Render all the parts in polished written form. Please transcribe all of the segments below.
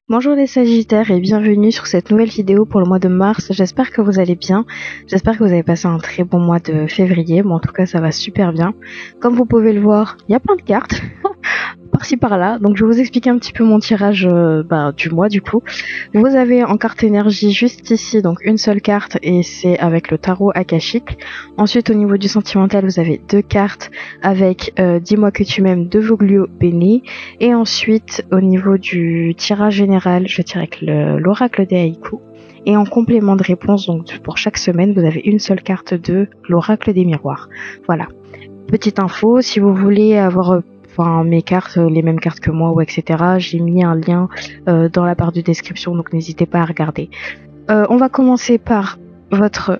Bonjour les Sagittaires et bienvenue sur cette nouvelle vidéo pour le mois de mars. J'espère que vous allez bien. J'espère que vous avez passé un très bon mois de février. Bon, en tout cas, ça va super bien. Comme vous pouvez le voir, il y a plein de cartes. Par-ci par-là, donc je vais vous expliquer un petit peu mon tirage du mois du coup. Vous avez en carte énergie juste ici donc une seule carte et c'est avec le tarot akashique. Ensuite au niveau du sentimental vous avez deux cartes avec Dis-moi que tu m'aimes de Voglio Bene, et ensuite au niveau du tirage général je tire avec l'oracle des haïkus. Et en complément de réponse, donc pour chaque semaine, vous avez une seule carte de l'oracle des miroirs. Voilà. Petite info, si vous voulez avoir mes cartes, les mêmes cartes que moi ou etc. J'ai mis un lien dans la barre de description, donc n'hésitez pas à regarder. On va commencer par votre...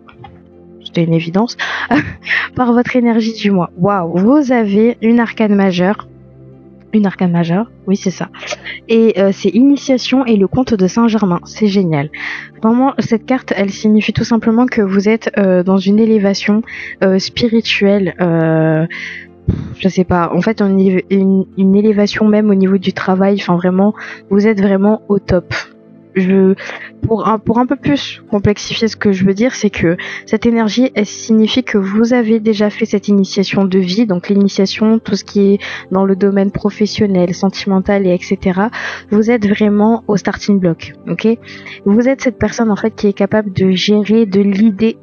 C'était une évidence. Par votre énergie du mois. Waouh, vous avez une arcane majeure. Une arcane majeure, oui c'est ça. Et c'est Initiation et le Comte de Saint-Germain. C'est génial. Vraiment, cette carte, elle signifie tout simplement que vous êtes dans une élévation spirituelle. Je sais pas, en fait une élévation même au niveau du travail, enfin vraiment, vous êtes vraiment au top. Pour un peu plus complexifier ce que je veux dire, c'est que cette énergie, elle signifie que vous avez déjà fait cette initiation de vie, donc l'initiation, tout ce qui est dans le domaine professionnel, sentimental et etc. Vous êtes vraiment au starting block, ok? Vous êtes cette personne en fait qui est capable de gérer de l'idée.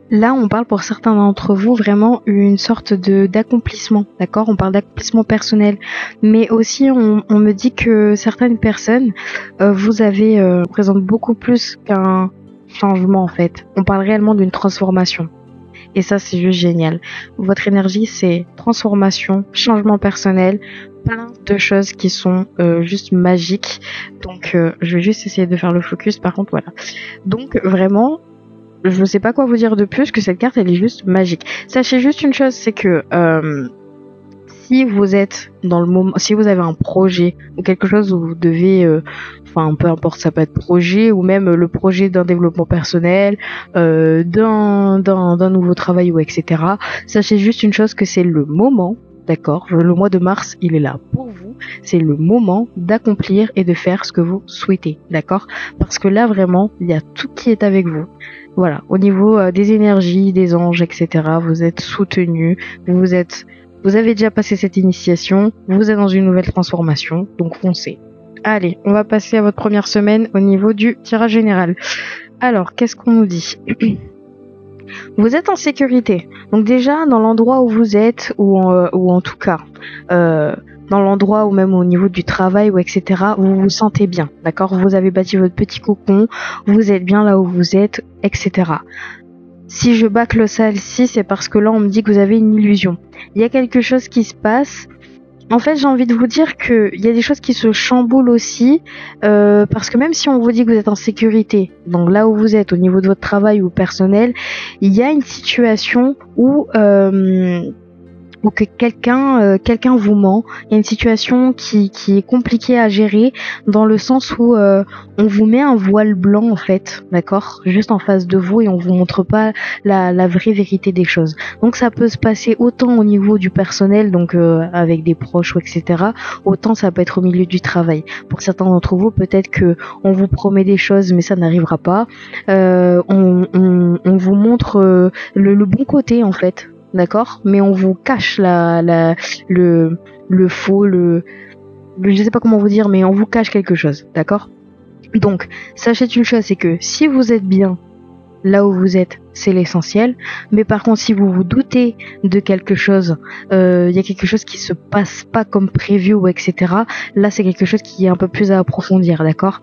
Là, on parle pour certains d'entre vous vraiment une sorte d'accomplissement, d'accord? On parle d'accomplissement personnel, mais aussi on me dit que certaines personnes, vous avez représentent beaucoup plus qu'un changement en fait. On parle réellement d'une transformation. Et ça, c'est juste génial. Votre énergie, c'est transformation, changement personnel, plein de choses qui sont juste magiques. Donc, je vais juste essayer de faire le focus. Par contre, voilà. Donc, vraiment, je ne sais pas quoi vous dire de plus que cette carte elle est juste magique. Sachez juste une chose, c'est que si vous êtes dans le moment, si vous avez un projet ou quelque chose où vous devez, peu importe, ça peut être projet ou même le projet d'un développement personnel, d'un nouveau travail ou etc. Sachez juste une chose, que c'est le moment. D'accord, le mois de mars, il est là pour vous. C'est le moment d'accomplir et de faire ce que vous souhaitez. D'accord, parce que là vraiment, il y a tout qui est avec vous. Voilà, au niveau des énergies, des anges, etc. Vous êtes soutenu, vous avez déjà passé cette initiation, vous êtes dans une nouvelle transformation, donc foncez. Allez, on va passer à votre première semaine au niveau du tirage général. Alors, qu'est-ce qu'on nous dit ? Vous êtes en sécurité. Donc déjà, dans l'endroit où vous êtes, ou en tout cas, dans l'endroit ou même au niveau du travail ou etc., vous vous sentez bien, d'accord? Vous avez bâti votre petit cocon, vous êtes bien là où vous êtes, etc. Si je bâcle ça ici, c'est parce que là, on me dit que vous avez une illusion. Il y a quelque chose qui se passe. En fait, j'ai envie de vous dire qu'il y a des choses qui se chamboulent aussi, parce que même si on vous dit que vous êtes en sécurité, donc là où vous êtes, au niveau de votre travail ou personnel, il y a une situation où que quelqu'un vous ment. Il y a une situation qui est compliquée à gérer, dans le sens où on vous met un voile blanc en fait, d'accord, juste en face de vous, et on vous montre pas la vraie vérité des choses. Donc ça peut se passer autant au niveau du personnel, donc avec des proches ou etc., autant ça peut être au milieu du travail. Pour certains d'entre vous, peut-être que on vous promet des choses mais ça n'arrivera pas. On vous montre le bon côté en fait, d'accord, mais on vous cache le faux, je sais pas comment vous dire, mais on vous cache quelque chose, d'accord. Donc sachez une chose, c'est que si vous êtes bien là où vous êtes, c'est l'essentiel. Mais par contre, si vous vous doutez de quelque chose, il y a quelque chose qui se passe pas comme prévu ou etc., là c'est quelque chose qui est un peu plus à approfondir, d'accord.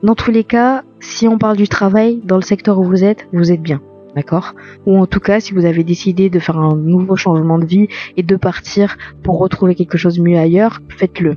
Dans tous les cas, si on parle du travail, dans le secteur où vous êtes bien. D'accord? Ou en tout cas, si vous avez décidé de faire un nouveau changement de vie et de partir pour retrouver quelque chose de mieux ailleurs, faites-le.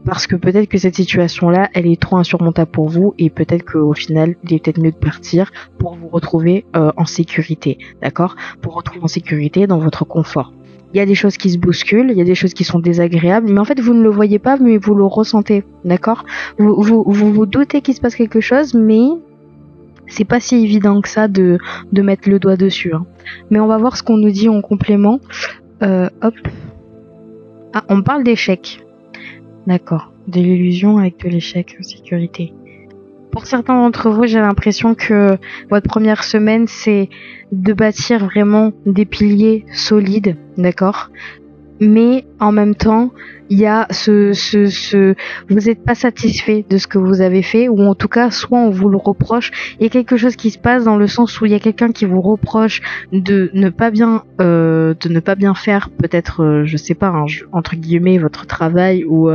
Parce que peut-être que cette situation-là, elle est trop insurmontable pour vous, et peut-être qu'au final, il est peut-être mieux de partir pour vous retrouver en sécurité. D'accord? Pour retrouver en sécurité dans votre confort. Il y a des choses qui se bousculent, il y a des choses qui sont désagréables, mais en fait vous ne le voyez pas, mais vous le ressentez. D'accord? Vous doutez qu'il se passe quelque chose, mais c'est pas si évident que ça de mettre le doigt dessus. Hein. Mais on va voir ce qu'on nous dit en complément. Hop. Ah, on parle d'échec. D'accord. De l'illusion avec de l'échec en sécurité. Pour certains d'entre vous, j'ai l'impression que votre première semaine, c'est de bâtir vraiment des piliers solides, d'accord? Mais en même temps, il y a vous n'êtes pas satisfait de ce que vous avez fait, ou en tout cas, soit on vous le reproche. Il y a quelque chose qui se passe dans le sens où il y a quelqu'un qui vous reproche de ne pas bien faire, peut-être, je sais pas, hein, entre guillemets, votre travail ou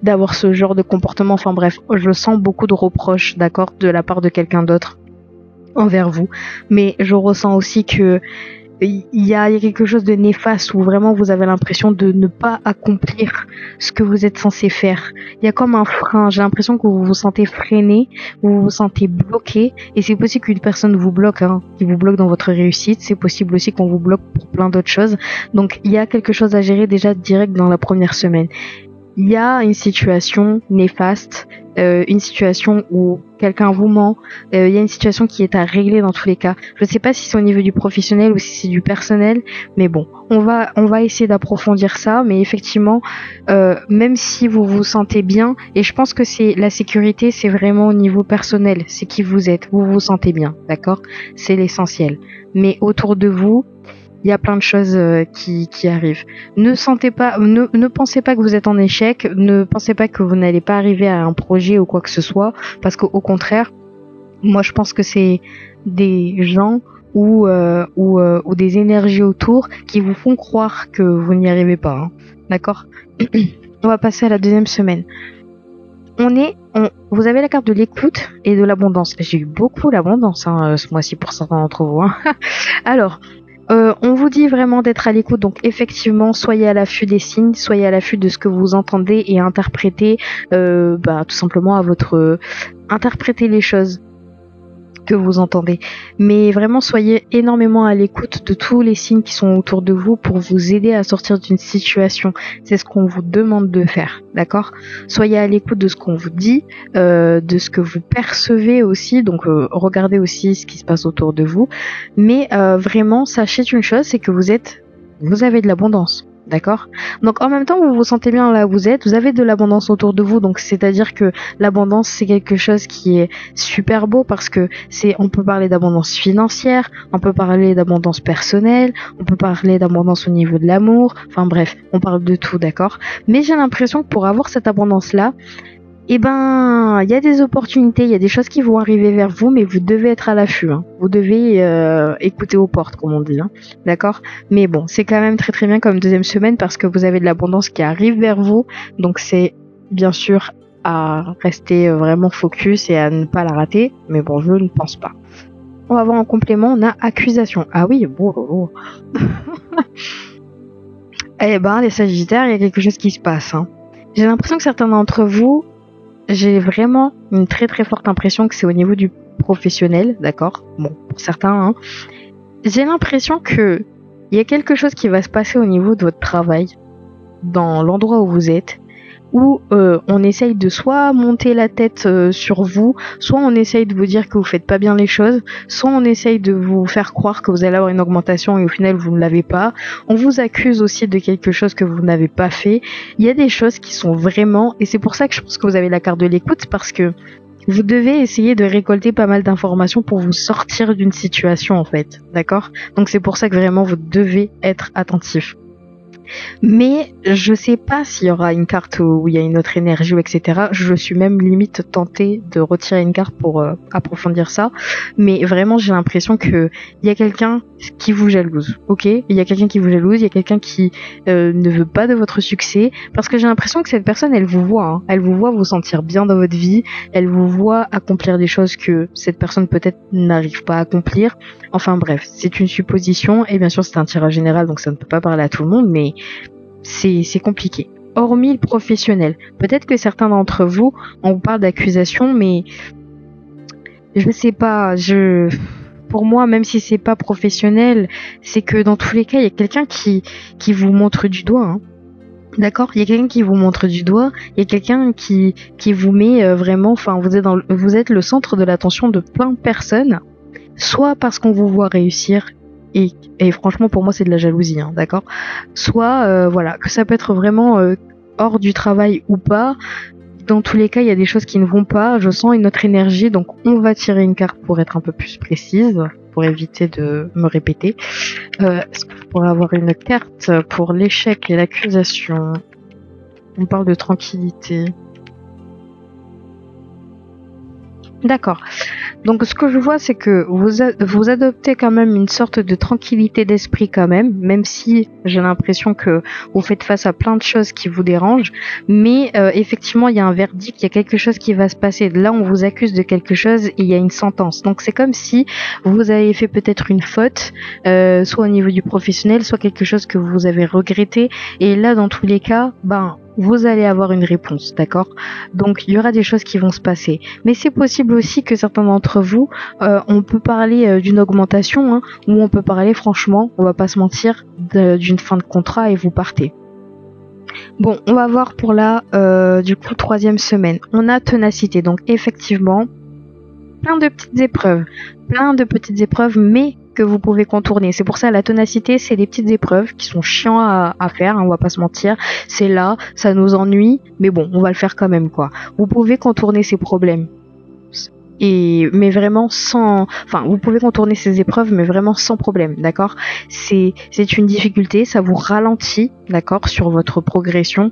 d'avoir ce genre de comportement. Enfin bref, je sens beaucoup de reproches, d'accord, de la part de quelqu'un d'autre envers vous. Mais je ressens aussi que il y a quelque chose de néfaste où vraiment vous avez l'impression de ne pas accomplir ce que vous êtes censé faire. Il y a comme un frein. J'ai l'impression que vous vous sentez freiné, vous vous sentez bloqué, et c'est possible qu'une personne vous bloque, hein, qui vous bloque dans votre réussite. C'est possible aussi qu'on vous bloque pour plein d'autres choses. Donc il y a quelque chose à gérer déjà direct dans la première semaine. Il y a une situation néfaste, une situation où quelqu'un vous ment, il y a une situation qui est à régler dans tous les cas. Je ne sais pas si c'est au niveau du professionnel ou si c'est du personnel, mais bon, on va essayer d'approfondir ça, mais effectivement, même si vous vous sentez bien, et je pense que c'est la sécurité, c'est vraiment au niveau personnel, c'est qui vous êtes, vous vous sentez bien, d'accord? C'est l'essentiel. Mais autour de vous, il y a plein de choses qui arrivent. Ne pensez pas que vous êtes en échec, ne pensez pas que vous n'allez pas arriver à un projet ou quoi que ce soit, parce qu'au contraire, moi je pense que c'est des gens ou des énergies autour qui vous font croire que vous n'y arrivez pas. Hein. D'accord? On va passer à la deuxième semaine. Vous avez la carte de l'écoute et de l'abondance. J'ai eu beaucoup l'abondance ce mois-ci pour certains d'entre vous. Hein. Alors, on vous dit vraiment d'être à l'écoute, donc effectivement, soyez à l'affût des signes, soyez à l'affût de ce que vous entendez et interprétez, tout simplement interprétez les choses que vous entendez. Mais vraiment, soyez énormément à l'écoute de tous les signes qui sont autour de vous pour vous aider à sortir d'une situation. C'est ce qu'on vous demande de faire, d'accord? Soyez à l'écoute de ce qu'on vous dit, de ce que vous percevez aussi, donc regardez aussi ce qui se passe autour de vous. Mais vraiment, sachez une chose, c'est que vous avez de l'abondance. D'accord? Donc en même temps, vous vous sentez bien là où vous êtes, vous avez de l'abondance autour de vous, donc c'est-à-dire que l'abondance c'est quelque chose qui est super beau parce que on peut parler d'abondance financière, on peut parler d'abondance personnelle, on peut parler d'abondance au niveau de l'amour, enfin bref, on parle de tout, d'accord? Mais j'ai l'impression que pour avoir cette abondance-là, il y a des opportunités, il y a des choses qui vont arriver vers vous, mais vous devez être à l'affût. Hein. Vous devez écouter aux portes, comme on dit. Hein. D'accord? Mais bon, c'est quand même très très bien comme deuxième semaine parce que vous avez de l'abondance qui arrive vers vous. Donc c'est bien sûr à rester vraiment focus et à ne pas la rater. Mais bon, je ne pense pas. On va voir en complément, on a accusation. Ah oui, bon. Les Sagittaires, il y a quelque chose qui se passe. Hein. J'ai l'impression que certains d'entre vous, j'ai vraiment une très très forte impression que c'est au niveau du professionnel, d'accord? Bon, pour certains, hein. J'ai l'impression que il y a quelque chose qui va se passer au niveau de votre travail, dans l'endroit où vous êtes, où on essaye de soit monter la tête sur vous, soit on essaye de vous dire que vous faites pas bien les choses, soit on essaye de vous faire croire que vous allez avoir une augmentation et au final vous ne l'avez pas. On vous accuse aussi de quelque chose que vous n'avez pas fait. Il y a des choses qui sont vraiment, et c'est pour ça que je pense que vous avez la carte de l'écoute, parce que vous devez essayer de récolter pas mal d'informations pour vous sortir d'une situation en fait, d'accord? Donc c'est pour ça que vraiment vous devez être attentif. Mais je sais pas s'il y aura une carte où il y a une autre énergie ou etc. Je suis même limite tentée de retirer une carte pour approfondir ça. Mais vraiment j'ai l'impression que il y a quelqu'un qui vous jalouse, ok? Il y a quelqu'un qui vous jalouse, il y a quelqu'un qui ne veut pas de votre succès. Parce que j'ai l'impression que cette personne elle vous voit, hein. Elle vous voit vous sentir bien dans votre vie, elle vous voit accomplir des choses que cette personne peut-être n'arrive pas à accomplir. Enfin bref, c'est une supposition et bien sûr c'est un tirage général donc ça ne peut pas parler à tout le monde, mais c'est compliqué. Hormis le professionnel, peut-être que certains d'entre vous, on vous parle d'accusation, mais je sais pas, pour moi, même si c'est pas professionnel, c'est que dans tous les cas, il y a quelqu'un qui vous montre du doigt. Hein. D'accord, il y a quelqu'un qui vous montre du doigt, il y a quelqu'un qui vous met vraiment, enfin vous êtes le centre de l'attention de plein de personnes, soit parce qu'on vous voit réussir. Et franchement pour moi c'est de la jalousie, hein, d'accord. Soit voilà, que ça peut être vraiment hors du travail ou pas, dans tous les cas, il y a des choses qui ne vont pas. Je sens une autre énergie, donc on va tirer une carte pour être un peu plus précise, pour éviter de me répéter. Est-ce que je pourrais avoir une carte pour l'échec et l'accusation? On parle de tranquillité. D'accord. Donc ce que je vois, c'est que vous adoptez quand même une sorte de tranquillité d'esprit quand même si j'ai l'impression que vous faites face à plein de choses qui vous dérangent. Mais effectivement, il y a un verdict, il y a quelque chose qui va se passer. Là, on vous accuse de quelque chose et il y a une sentence. Donc c'est comme si vous avez fait peut-être une faute, soit au niveau du professionnel, soit quelque chose que vous avez regretté. Et là, dans tous les cas, vous allez avoir une réponse, d'accord? Donc il y aura des choses qui vont se passer. Mais c'est possible aussi que certains d'entre vous, on peut parler d'une augmentation, hein, ou on peut parler franchement, on va pas se mentir, d'une fin de contrat et vous partez. Bon, on va voir pour la du coup 3e semaine. On a ténacité, donc effectivement, plein de petites épreuves, mais que vous pouvez contourner. C'est pour ça la ténacité, c'est des petites épreuves qui sont chiants à faire, hein, on va pas se mentir. C'est là, ça nous ennuie, mais bon, on va le faire quand même, quoi. Vous pouvez contourner ces problèmes. Mais vraiment vous pouvez contourner ces épreuves, mais vraiment sans problème, d'accord? C'est une difficulté, ça vous ralentit, d'accord, sur votre progression,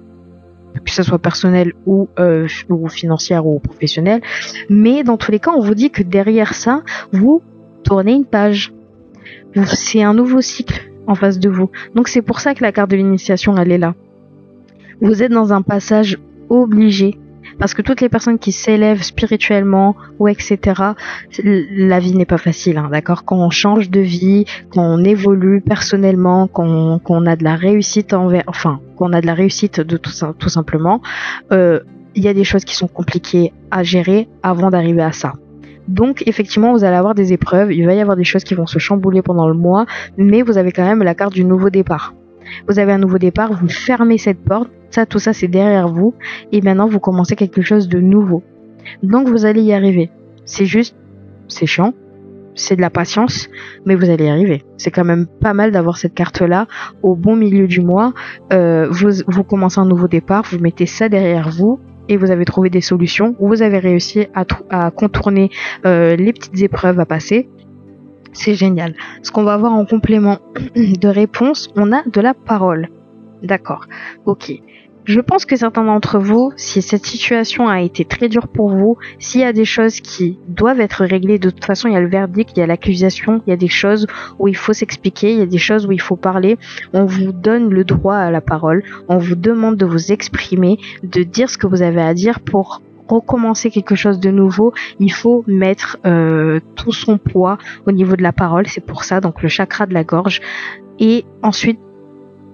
que ce soit personnelle ou financière ou professionnelle. Mais dans tous les cas, on vous dit que derrière ça, vous tournez une page. C'est un nouveau cycle en face de vous. Donc c'est pour ça que la carte de l'initiation, elle est là. Vous êtes dans un passage obligé. Parce que toutes les personnes qui s'élèvent spirituellement ou etc., la vie n'est pas facile, hein, d'accord? Quand on change de vie, quand on évolue personnellement, qu'on a de la réussite qu'on a de la réussite de tout simplement, il y a des choses qui sont compliquées à gérer avant d'arriver à ça. Donc effectivement, vous allez avoir des épreuves, il va y avoir des choses qui vont se chambouler pendant le mois, mais vous avez quand même la carte du nouveau départ. Vous avez un nouveau départ, vous fermez cette porte, tout ça c'est derrière vous, et maintenant vous commencez quelque chose de nouveau. Donc vous allez y arriver. C'est chiant, c'est de la patience, mais vous allez y arriver. C'est quand même pas mal d'avoir cette carte-là au bon milieu du mois. Vous commencez un nouveau départ, vous mettez ça derrière vous, et vous avez trouvé des solutions, vous avez réussi à contourner les petites épreuves à passer. C'est génial. Ce qu'on va voir en complément de réponse, on a de la parole. D'accord. Ok. Je pense que certains d'entre vous, si cette situation a été très dure pour vous, s'il y a des choses qui doivent être réglées, de toute façon, il y a le verdict, il y a l'accusation, il y a des choses où il faut s'expliquer, il y a des choses où il faut parler. On vous donne le droit à la parole. On vous demande de vous exprimer, de dire ce que vous avez à dire pour recommencer quelque chose de nouveau. Il faut mettre tout son poids au niveau de la parole. C'est pour ça, donc le chakra de la gorge. Et ensuite,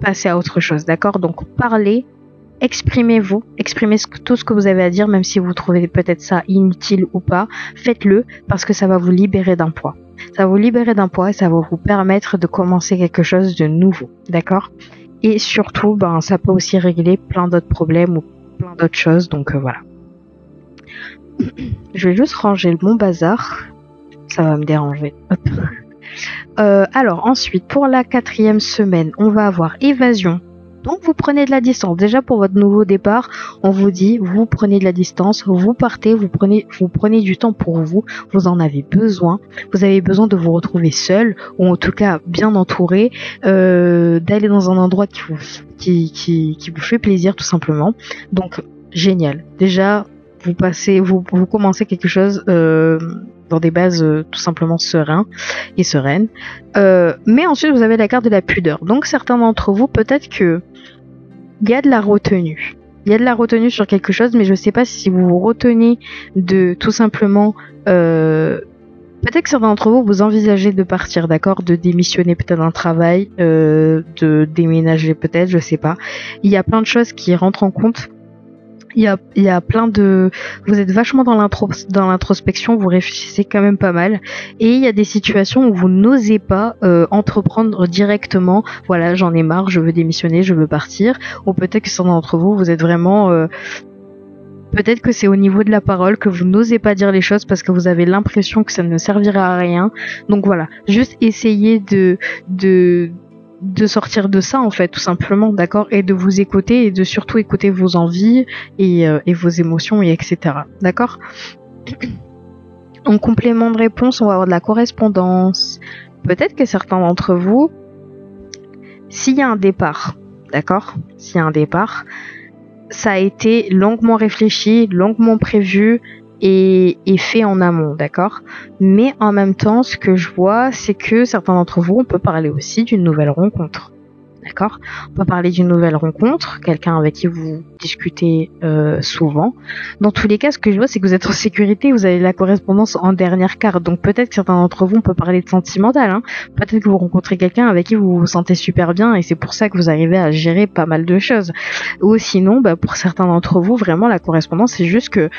passer à autre chose, d'accord? Donc parlez, exprimez-vous, exprimez tout ce que vous avez à dire, même si vous trouvez peut-être ça inutile ou pas, faites-le parce que ça va vous libérer d'un poids. Ça va vous libérer d'un poids et ça va vous permettre de commencer quelque chose de nouveau, d'accord? Et surtout, ça peut aussi régler plein d'autres problèmes ou plein d'autres choses, donc voilà. Je vais juste ranger mon bazar, ça va me déranger. Hop. Alors ensuite, pour la 4e semaine, on va avoir évasion. Donc vous prenez de la distance. Déjà pour votre nouveau départ, on vous dit vous prenez de la distance, vous partez, vous prenez du temps pour vous. Vous en avez besoin. Vous avez besoin de vous retrouver seul ou en tout cas bien entouré, d'aller dans un endroit qui vous fait plaisir tout simplement. Donc génial. Déjà vous commencez quelque chose dans des bases tout simplement sereines. Mais ensuite vous avez la carte de la pudeur. Donc certains d'entre vous, peut-être que il y a de la retenue. Il y a de la retenue sur quelque chose, mais je sais pas si vous vous retenez de tout simplement peut-être que certains d'entre vous, vous envisagez de partir, d'accord, de démissionner peut-être d'un travail, de déménager peut-être, je sais pas. Il y a plein de choses qui rentrent en compte. Il y a plein de... Vous êtes vachement dans l'introspection, vous réfléchissez quand même pas mal. Et il y a des situations où vous n'osez pas entreprendre directement. Voilà, j'en ai marre, je veux démissionner, je veux partir. Ou peut-être que certains d'entre vous, vous êtes vraiment... peut-être que c'est au niveau de la parole que vous n'osez pas dire les choses parce que vous avez l'impression que ça ne servira à rien. Donc voilà, juste essayez de sortir de ça en fait, tout simplement, d'accord, et de vous écouter et de surtout écouter vos envies et vos émotions et etc. D'accord. En complément de réponse, on va avoir de la correspondance. Peut-être que certains d'entre vous, s'il y a un départ, d'accord, s'il y a un départ, ça a été longuement réfléchi, longuement prévu et fait en amont, d'accord. Mais en même temps, ce que je vois, c'est que certains d'entre vous, on peut parler aussi d'une nouvelle rencontre, d'accord. On peut parler d'une nouvelle rencontre, quelqu'un avec qui vous discutez souvent. Dans tous les cas, ce que je vois, c'est que vous êtes en sécurité, vous avez la correspondance en dernière carte. Donc peut-être que certains d'entre vous, on peut parler de sentimental, hein. Peut-être que vous rencontrez quelqu'un avec qui vous vous sentez super bien et c'est pour ça que vous arrivez à gérer pas mal de choses. Ou sinon, pour certains d'entre vous, vraiment, la correspondance, c'est juste que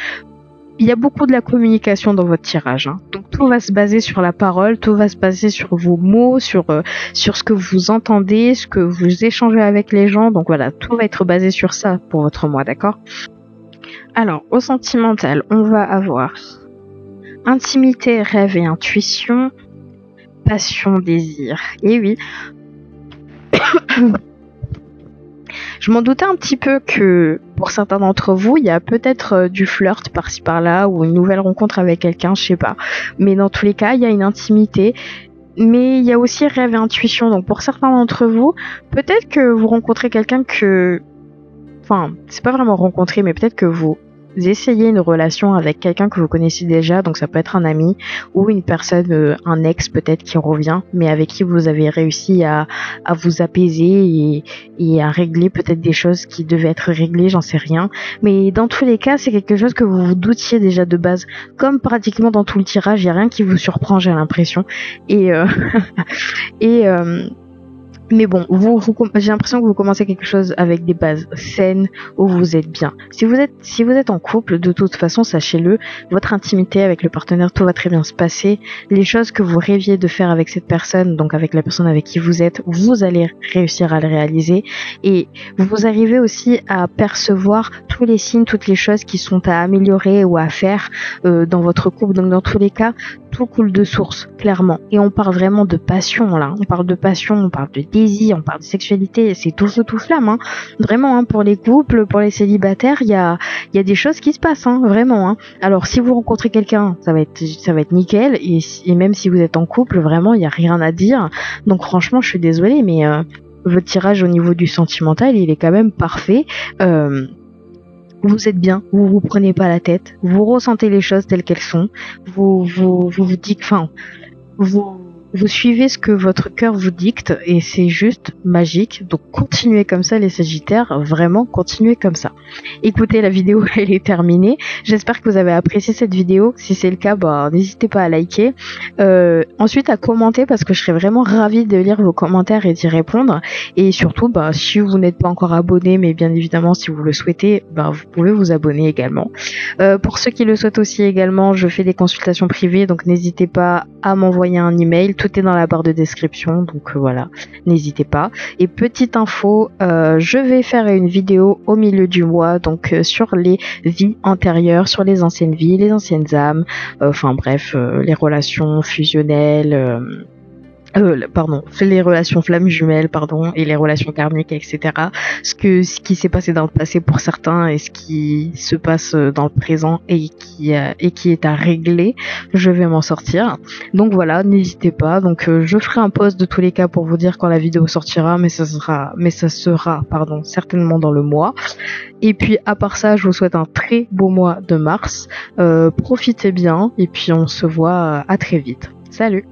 il y a beaucoup de la communication dans votre tirage, hein. Donc tout va se baser sur la parole, tout va se baser sur vos mots, sur ce que vous entendez, ce que vous échangez avec les gens. Donc voilà, tout va être basé sur ça pour votre mois, d'accord. Alors, au sentimental, on va avoir intimité, rêve et intuition, passion, désir. Et oui. Je m'en doutais un petit peu que pour certains d'entre vous, il y a peut-être du flirt par-ci par-là ou une nouvelle rencontre avec quelqu'un, je sais pas. Mais dans tous les cas, il y a une intimité. Mais il y a aussi rêve et intuition. Donc pour certains d'entre vous, peut-être que vous rencontrez quelqu'un que... Enfin, c'est pas vraiment rencontrer, mais peut-être que vous essayez une relation avec quelqu'un que vous connaissez déjà, donc ça peut être un ami ou une personne, un ex peut-être qui revient, mais avec qui vous avez réussi à vous apaiser et à régler peut-être des choses qui devaient être réglées, j'en sais rien. Mais dans tous les cas, c'est quelque chose que vous vous doutiez déjà de base. Comme pratiquement dans tout le tirage, il n'y a rien qui vous surprend, j'ai l'impression. Et mais bon, j'ai l'impression que vous commencez quelque chose avec des bases saines où vous êtes bien. Si vous êtes en couple, de toute façon, sachez-le, votre intimité avec le partenaire, tout va très bien se passer. Les choses que vous rêviez de faire avec cette personne, donc avec la personne avec qui vous êtes, vous allez réussir à le réaliser. Et vous arrivez aussi à percevoir tous les signes, toutes les choses qui sont à améliorer ou à faire dans votre couple. Donc dans tous les cas, tout coule de source, clairement. Et on parle vraiment de passion, là. On parle de passion, on parle de désir, on parle de sexualité. C'est tout feu, tout flamme, hein. Vraiment, hein, pour les couples, pour les célibataires, il y a des choses qui se passent, hein, vraiment, hein. Alors, si vous rencontrez quelqu'un, ça va être nickel. Et même si vous êtes en couple, vraiment, il n'y a rien à dire. Donc, franchement, je suis désolée, mais votre tirage au niveau du sentimental, il est quand même parfait. Vous êtes bien, vous prenez pas la tête, vous ressentez les choses telles qu'elles sont, vous dites, enfin, vous suivez ce que votre cœur vous dicte et c'est juste magique. Donc continuez comme ça les Sagittaires, vraiment continuez comme ça. Écoutez, la vidéo elle est terminée. J'espère que vous avez apprécié cette vidéo. Si c'est le cas, n'hésitez pas à liker. Ensuite à commenter parce que je serais vraiment ravie de lire vos commentaires et d'y répondre. Et surtout, si vous n'êtes pas encore abonné, mais bien évidemment si vous le souhaitez, vous pouvez vous abonner également. Pour ceux qui le souhaitent aussi également, je fais des consultations privées, donc n'hésitez pas à m'envoyer un email. Tout est dans la barre de description, donc voilà, n'hésitez pas. Et petite info, je vais faire une vidéo au milieu du mois, donc sur les vies antérieures, sur les anciennes vies, les anciennes âmes, enfin bref, les relations fusionnelles, les relations flammes jumelles, et les relations karmiques, etc. Ce qui s'est passé dans le passé pour certains et ce qui se passe dans le présent et qui est à régler, je vais m'en sortir. Donc voilà, n'hésitez pas. Donc je ferai un post de tous les cas pour vous dire quand la vidéo sortira, mais ça sera, certainement dans le mois. Et puis à part ça, je vous souhaite un très beau mois de mars. Profitez bien et puis on se voit à très vite. Salut!